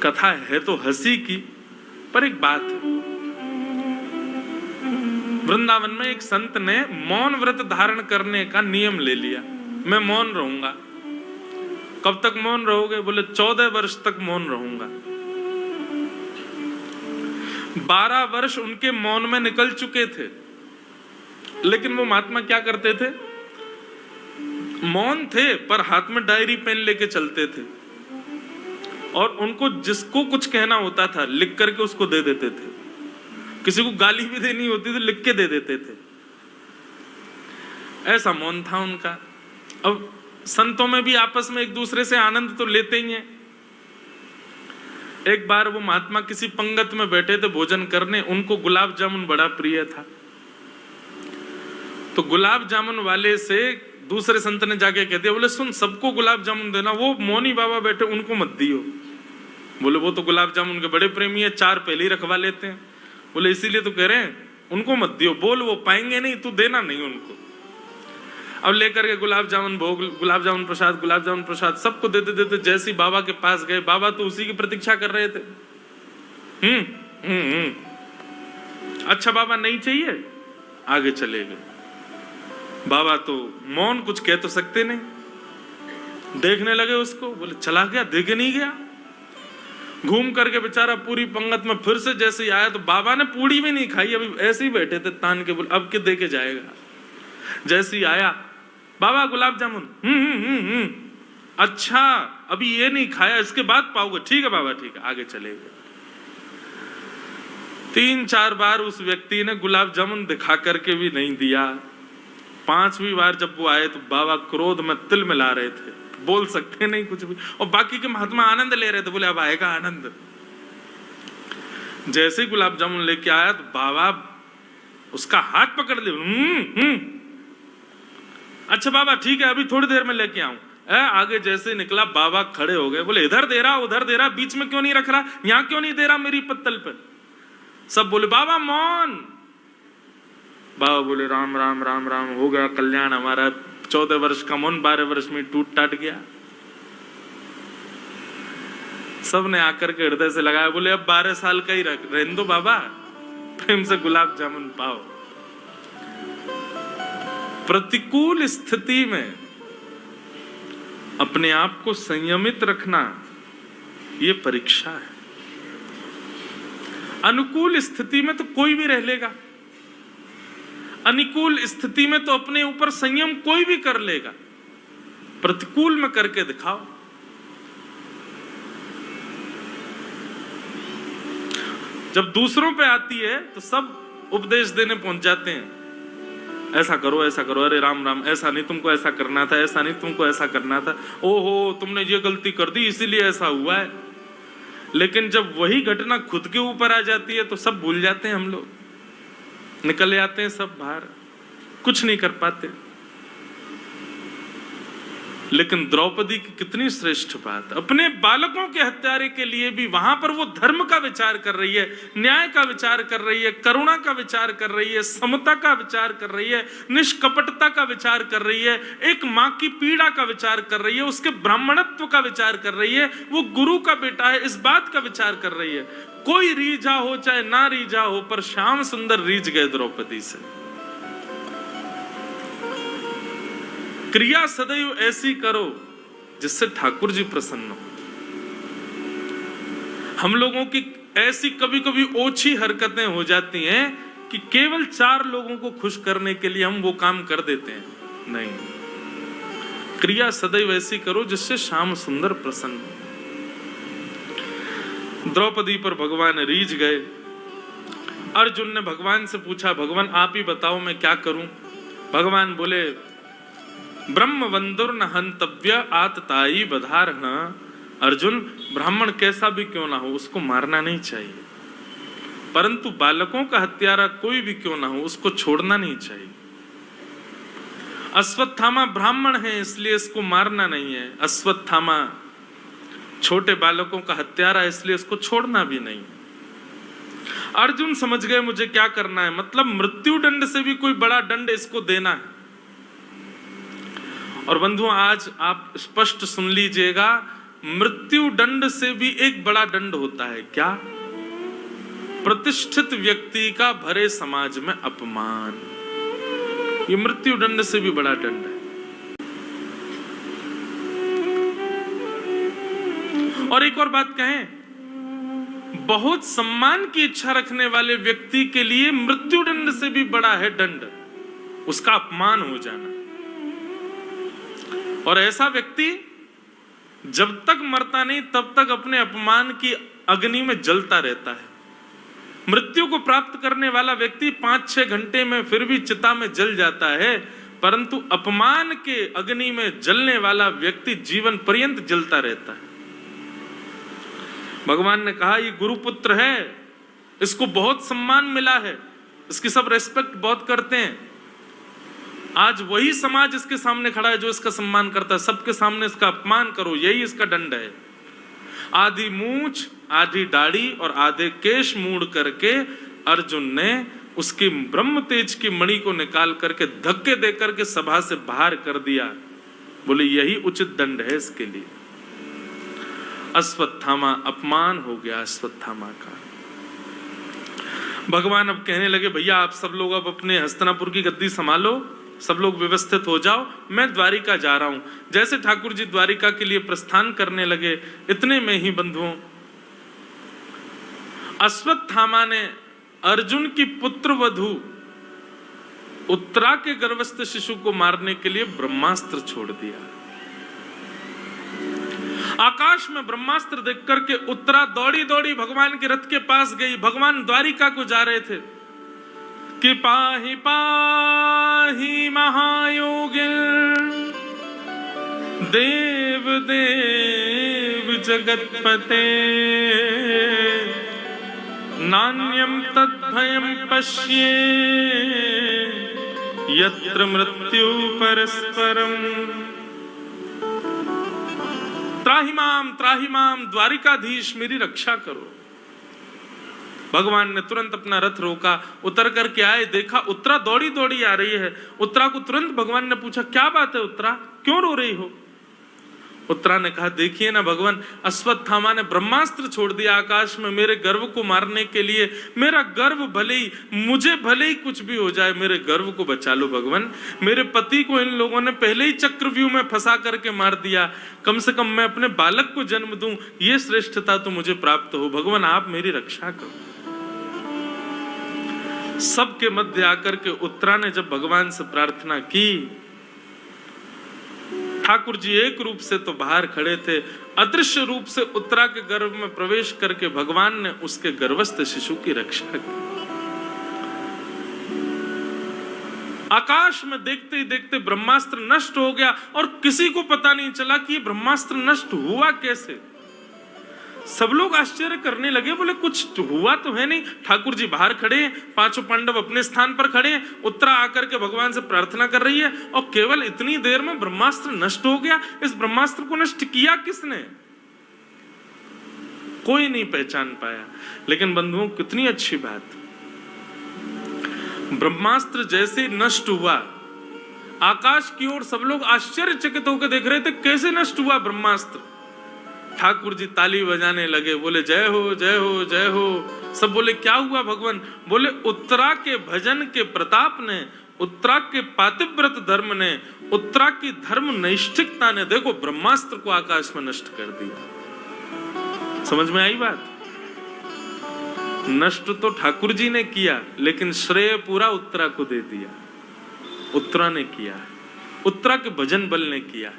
कथा है तो हंसी की, पर एक बात है, वृंदावन में एक संत ने मौन व्रत धारण करने का नियम ले लिया। मैं मौन रहूंगा। कब तक मौन रहोगे? बोले 14 वर्ष तक मौन रहूंगा। 12 वर्ष उनके मौन में निकल चुके थे, लेकिन वो महात्मा क्या करते थे? मौन थे पर हाथ में डायरी पेन लेके चलते थे, और उनको जिसको कुछ कहना होता था लिख करके उसको दे देते थे। किसी को गाली भी देनी होती थी लिख के दे देते थे। ऐसा मौन था उनका। अब संतों में भी आपस में एक दूसरे से आनंद तो लेते ही हैं। एक बार वो महात्मा किसी पंगत में बैठे थे भोजन करने, उनको गुलाब जामुन बड़ा प्रिय था। तो गुलाब जामुन वाले से दूसरे संत ने जाके कह दिया, बोले सुन, सबको गुलाब जामुन देना, वो मौनी बाबा बैठे उनको मत दियो। बोले वो तो गुलाब जामुन के बड़े प्रेमी है, 4 पहले ही रखवा लेते हैं। बोले इसीलिए तो कह रहे हैं उनको मत दियो। बोल वो पाएंगे नहीं, तू देना नहीं उनको। अब लेकर के गुलाब जामुन भोग, गुलाब जामुन प्रसाद सबको देते देते जैसे बाबा के पास गए, बाबा तो उसी की प्रतीक्षा कर रहे थे। अच्छा बाबा नहीं चाहिए, आगे चले गए। बाबा तो मौन, कुछ कह तो सकते नहीं। देखने लगे उसको, बोले चला गया, देखे नहीं गया। घूम करके बेचारा पूरी पंगत में फिर से जैसे ही आया, तो बाबा ने पूड़ी भी नहीं खाई, अभी ऐसे ही बैठे थे तान के। बोले अब के देके जाएगा। जैसे ही आया, बाबा गुलाब जामुन। अच्छा अभी ये नहीं खाया, इसके बाद पाओगे? ठीक है बाबा ठीक है, आगे चले गए। 3-4 बार उस व्यक्ति ने गुलाब जामुन दिखा करके भी नहीं दिया। 5वीं बार जब वो आए तो बाबा क्रोध में तिल मिला रहे थे, बोल सकते नहीं कुछ भी, और बाकी के महात्मा आनंद ले रहे थे। बोले अब आएगा आनंद। जैसे ही गुलाब जामुन लेके आया तो बाबा उसका हाथ पकड़ लिया। अच्छा बाबा ठीक है, अभी थोड़ी देर में लेके आऊं। आगे जैसे निकला, बाबा खड़े हो गए। बोले इधर दे रहा, उधर दे रहा, बीच में क्यों नहीं रख रहा, यहां क्यों नहीं दे रहा मेरी पत्तल पे? सब बोले बाबा मौन। बाबा बोले राम राम राम राम, हो गया कल्याण हमारा। 14 वर्ष का मौन 12 वर्ष में टूट टाट गया। सब ने आकर के हृदय से लगाया। बोले अब 12 साल का ही रहने दो बाबा, प्रेम से गुलाब जामुन पाओ। प्रतिकूल स्थिति में अपने आप को संयमित रखना ये परीक्षा है। अनुकूल स्थिति में तो कोई भी रह लेगा, अनुकूल स्थिति में तो अपने ऊपर संयम कोई भी कर लेगा। प्रतिकूल में करके दिखाओ। जब दूसरों पे आती है तो सब उपदेश देने पहुंच जाते हैं, ऐसा करो ऐसा करो, अरे राम राम, ऐसा नहीं तुमको ऐसा करना था, ऐसा नहीं तुमको ऐसा करना था, ओहो तुमने ये गलती कर दी इसीलिए ऐसा हुआ है। लेकिन जब वही घटना खुद के ऊपर आ जाती है तो सब भूल जाते हैं, हम लोग निकल आते हैं सब बाहर, कुछ नहीं कर पाते। लेकिन द्रौपदी की कितनी श्रेष्ठ बात, अपने बालकों के हत्यारे के लिए भी वहां पर वो धर्म का विचार कर रही है, न्याय का विचार कर रही है, करुणा का विचार कर रही है, समता का विचार कर रही है, निष्कपटता का विचार कर रही है, एक माँ की पीड़ा का विचार कर रही है, उसके ब्राह्मणत्व का विचार कर रही है, वो गुरु का बेटा है इस बात का विचार कर रही है। कोई रीझा हो चाहे ना रीझा हो, पर श्याम सुंदर रीझ गए द्रौपदी से। क्रिया सदैव ऐसी करो जिससे ठाकुर जी प्रसन्न हो। हम लोगों की ऐसी कभी कभी ओछी हरकतें हो जाती हैं कि केवल 4 लोगों को खुश करने के लिए हम वो काम कर देते हैं। नहीं, क्रिया सदैव ऐसी करो जिससे श्याम सुंदर प्रसन्न हो। द्रौपदी पर भगवान रीझ गए। अर्जुन ने भगवान से पूछा, भगवान आप ही बताओ मैं क्या करूं? भगवान बोले ब्रह्म वंदुर न हंतव्य आतताई बधारह। अर्जुन, ब्राह्मण कैसा भी क्यों ना हो उसको मारना नहीं चाहिए, परंतु बालकों का हत्यारा कोई भी क्यों ना हो उसको छोड़ना नहीं चाहिए। अश्वत्थामा ब्राह्मण है इसलिए इसको मारना नहीं है, अश्वत्थामा छोटे बालकों का हत्यारा इसलिए इसको छोड़ना भी नहीं। अर्जुन समझ गए मुझे क्या करना है, मतलब मृत्यु दंड से भी कोई बड़ा दंड इसको देना है। और बंधुओं आज आप स्पष्ट सुन लीजिएगा, मृत्यु दंड से भी एक बड़ा दंड होता है। क्या? प्रतिष्ठित व्यक्ति का भरे समाज में अपमान। ये मृत्यु दंड से भी बड़ा दंड है। और एक और बात कहें, बहुत सम्मान की इच्छा रखने वाले व्यक्ति के लिए मृत्यु दंड से भी बड़ा है दंड, उसका अपमान हो जाना। और ऐसा व्यक्ति जब तक मरता नहीं तब तक अपने अपमान की अग्नि में जलता रहता है। मृत्यु को प्राप्त करने वाला व्यक्ति 5-6 घंटे में फिर भी चिता में जल जाता है, परंतु अपमान के अग्नि में जलने वाला व्यक्ति जीवन पर्यंत जलता रहता है। भगवान ने कहा ये गुरुपुत्र है, इसको बहुत सम्मान मिला है, इसकी सब रेस्पेक्ट बहुत करते हैं। आज वही समाज इसके सामने खड़ा है जो इसका सम्मान करता है, सबके सामने इसका अपमान करो, यही इसका दंड है। आधी मूंछ, आधी दाढ़ी और आधे केश मूड़ करके अर्जुन ने उसकी ब्रह्म तेज की मणि को निकाल करके धक्के दे करके सभा से बाहर कर दिया। बोले यही उचित दंड है इसके लिए। अश्वत्थामा, अपमान हो गया अश्वत्थामा का। भगवान अब कहने लगे भैया आप सब लोग अब अपने हस्तिनापुर की गद्दी संभालो, सब लोग व्यवस्थित हो जाओ, मैं द्वारिका जा रहा हूं। जैसे ठाकुर जी द्वारिका के लिए प्रस्थान करने लगे, इतने में ही बंधुओं अश्वत्थामा ने अर्जुन की पुत्र वधू उत्तरा के गर्भस्थ शिशु को मारने के लिए ब्रह्मास्त्र छोड़ दिया। आकाश में ब्रह्मास्त्र देख करके उत्तरा दौड़ी दौड़ी भगवान के रथ के पास गई। भगवान द्वारिका को जा रहे थे कि पाहि पाहि महायोगिन देव देव जगतपते नान्यं तद्भयं पश्ये यत्र मृत्यु परस्परम। त्राहि माम द्वारिकाधीश, मेरी रक्षा करो। भगवान ने तुरंत अपना रथ रोका, उतर करके आए, देखा उत्तरा दौड़ी दौड़ी आ रही है। उत्तरा को तुरंत भगवान ने पूछा क्या बात है उत्तरा, क्यों रो रही हो? उत्तरा ने कहा देखिए ना भगवान, अश्वत्थामा ने ब्रह्मास्त्र छोड़ दिया आकाश में मेरे गर्व को मारने के लिए। मेरा गर्व भले ही, मुझे भले ही कुछ भी हो जाए, मेरे गर्व को बचा लो भगवान। मेरे पति को इन लोगों ने पहले ही चक्रव्यूह में फंसा करके मार दिया, कम से कम मैं अपने बालक को जन्म दूं, ये श्रेष्ठता तो मुझे प्राप्त हो। भगवान आप मेरी रक्षा करो। सबके मध्य आकर के उत्तरा ने जब भगवान से प्रार्थना की, ठाकुर जी एक रूप से तो बाहर खड़े थे, अदृश्य रूप से उत्तरा के गर्भ में प्रवेश करके भगवान ने उसके गर्भस्थ शिशु की रक्षा की। आकाश में देखते ही देखते ब्रह्मास्त्र नष्ट हो गया और किसी को पता नहीं चला कि ये ब्रह्मास्त्र नष्ट हुआ कैसे। सब लोग आश्चर्य करने लगे, बोले कुछ हुआ तो है नहीं। ठाकुर जी बाहर खड़े हैं, पांचों पांडव अपने स्थान पर खड़े हैं, उत्तरा आकर के भगवान से प्रार्थना कर रही है और केवल इतनी देर में ब्रह्मास्त्र नष्ट हो गया। इस ब्रह्मास्त्र को नष्ट किया किसने? कोई नहीं पहचान पाया। लेकिन बंधुओं कितनी अच्छी बात, ब्रह्मास्त्र जैसे नष्ट हुआ, आकाश की ओर सब लोग आश्चर्यचकित होकर देख रहे थे कैसे नष्ट हुआ ब्रह्मास्त्र। ठाकुर जी ताली बजाने लगे, बोले जय हो जय हो जय हो। सब बोले क्या हुआ भगवान? बोले उत्तरा के भजन के प्रताप ने, उत्तरा के पातिव्रत धर्म ने, उत्तरा की धर्म नैष्ठिकता ने देखो ब्रह्मास्त्र को आकाश में नष्ट कर दिया। समझ में आई बात? नष्ट तो ठाकुर जी ने किया, लेकिन श्रेय पूरा उत्तरा को दे दिया। उत्तरा ने किया, उत्तरा के भजन बल ने किया।